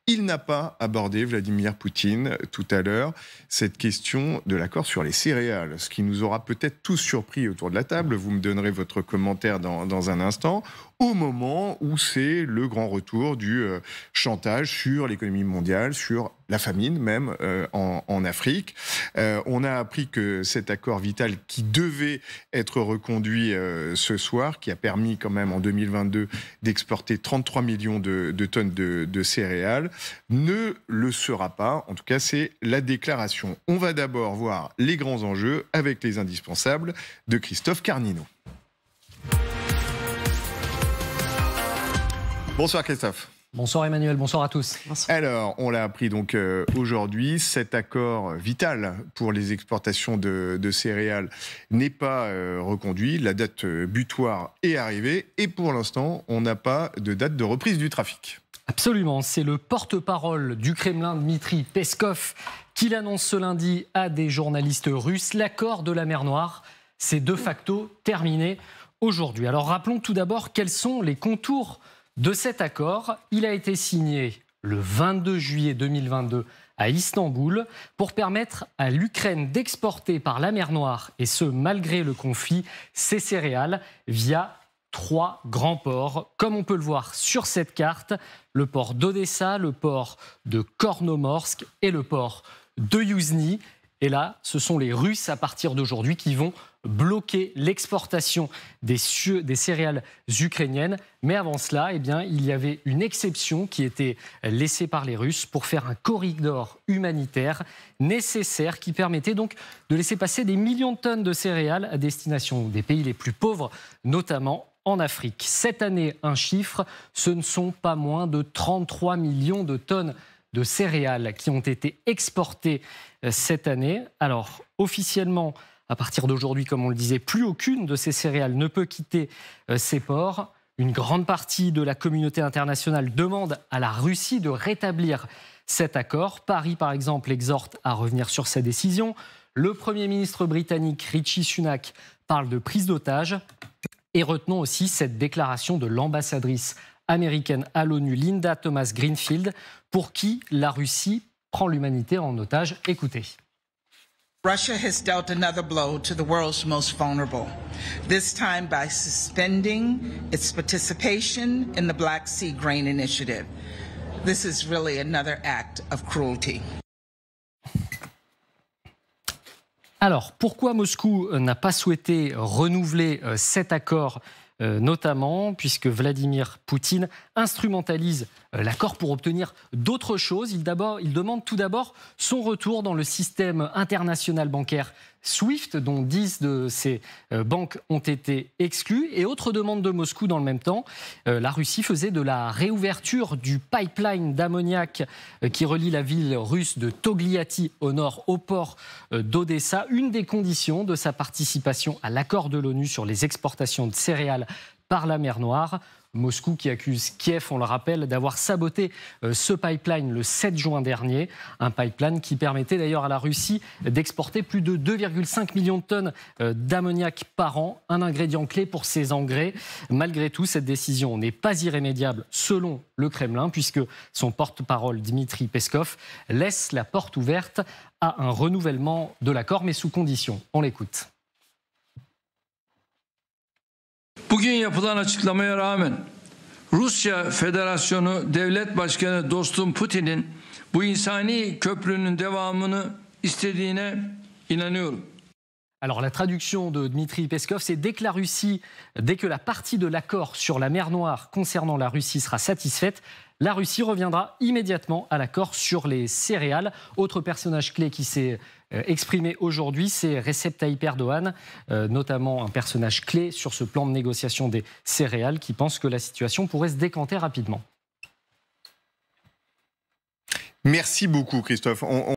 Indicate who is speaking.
Speaker 1: Il n'a pas abordé, Vladimir Poutine, tout à l'heure, cette question de l'accord sur les céréales, ce qui nous aura peut-être tous surpris autour de la table. Vous me donnerez votre commentaire dans un instant, au moment où c'est le grand retour du chantage sur l'économie mondiale, sur la famine même en Afrique. On a appris que cet accord vital qui devait être reconduit ce soir, qui a permis quand même en 2022 d'exporter 33 millions de tonnes de céréales, ne le sera pas. En tout cas, c'est la déclaration. On va d'abord voir les grands enjeux avec les indispensables de Christophe Carnino. Bonsoir Christophe.
Speaker 2: Bonsoir Emmanuel, bonsoir à tous. Bonsoir.
Speaker 1: Alors, on l'a appris donc aujourd'hui, cet accord vital pour les exportations de céréales n'est pas reconduit. La date butoir est arrivée et pour l'instant, on n'a pas de date de reprise du trafic.
Speaker 2: Absolument, c'est le porte-parole du Kremlin, Dmitri Peskov, qui l'annonce ce lundi à des journalistes russes. L'accord de la mer Noire, c'est de facto terminé aujourd'hui. Alors rappelons tout d'abord quels sont les contours de cet accord. Il a été signé le 22 juillet 2022 à Istanbul pour permettre à l'Ukraine d'exporter par la mer Noire, et ce malgré le conflit, ses céréales via 3 grands ports, comme on peut le voir sur cette carte, le port d'Odessa, le port de Kornomorsk et le port de Yuzhny. Et là, ce sont les Russes à partir d'aujourd'hui qui vont bloquer l'exportation des céréales ukrainiennes. Mais avant cela, il y avait une exception qui était laissée par les Russes pour faire un corridor humanitaire nécessaire qui permettait donc de laisser passer des millions de tonnes de céréales à destination des pays les plus pauvres, notamment en Afrique. Cette année, un chiffre, ce ne sont pas moins de 33 millions de tonnes de céréales qui ont été exportées cette année. Alors, officiellement, à partir d'aujourd'hui, comme on le disait, plus aucune de ces céréales ne peut quitter ces ports. Une grande partie de la communauté internationale demande à la Russie de rétablir cet accord. Paris, par exemple, exhorte à revenir sur sa décision. Le Premier ministre britannique Rishi Sunak parle de prise d'otages. Et retenons aussi cette déclaration de l'ambassadrice américaine à l'ONU, Linda Thomas-Greenfield, pour qui la Russie prend l'humanité en otage. Écoutez.
Speaker 3: Russia has dealt another blow to the world's most vulnerable, this time by suspending its participation in the Black Sea Grain Initiative. This is really another act of cruelty.
Speaker 2: Alors, pourquoi Moscou n'a pas souhaité renouveler cet accord, notamment puisque Vladimir Poutine instrumentalise l'accord pour obtenir d'autres choses. Il demande tout d'abord son retour dans le système international bancaire SWIFT, dont 10 de ces banques ont été exclues. Et autre demande de Moscou dans le même temps, la Russie faisait de la réouverture du pipeline d'ammoniac qui relie la ville russe de Togliatti au nord au port d'Odessa, une des conditions de sa participation à l'accord de l'ONU sur les exportations de céréales par la mer Noire. Moscou qui accuse Kiev, on le rappelle, d'avoir saboté ce pipeline le 7 juin dernier. Un pipeline qui permettait d'ailleurs à la Russie d'exporter plus de 2,5 millions de tonnes d'ammoniac par an, un ingrédient clé pour ses engrais. Malgré tout, cette décision n'est pas irrémédiable selon le Kremlin, puisque son porte-parole Dmitri Peskov laisse la porte ouverte à un renouvellement de l'accord, mais sous condition. On l'écoute.
Speaker 4: Bugün yapılan açıklamaya rağmen Rusya Federasyonu Devlet Başkanı dostum Putin'in bu insani köprünün devamını istediğine inanıyorum.
Speaker 2: Alors la traduction de Dmitri Peskov, c'est dès que la partie de l'accord sur la mer Noire concernant la Russie sera satisfaite, la Russie reviendra immédiatement à l'accord sur les céréales. Autre personnage clé qui s'est exprimé aujourd'hui, c'est Recep Tayyip Erdogan, notamment un personnage clé sur ce plan de négociation des céréales qui pense que la situation pourrait se décanter rapidement.
Speaker 1: Merci beaucoup Christophe.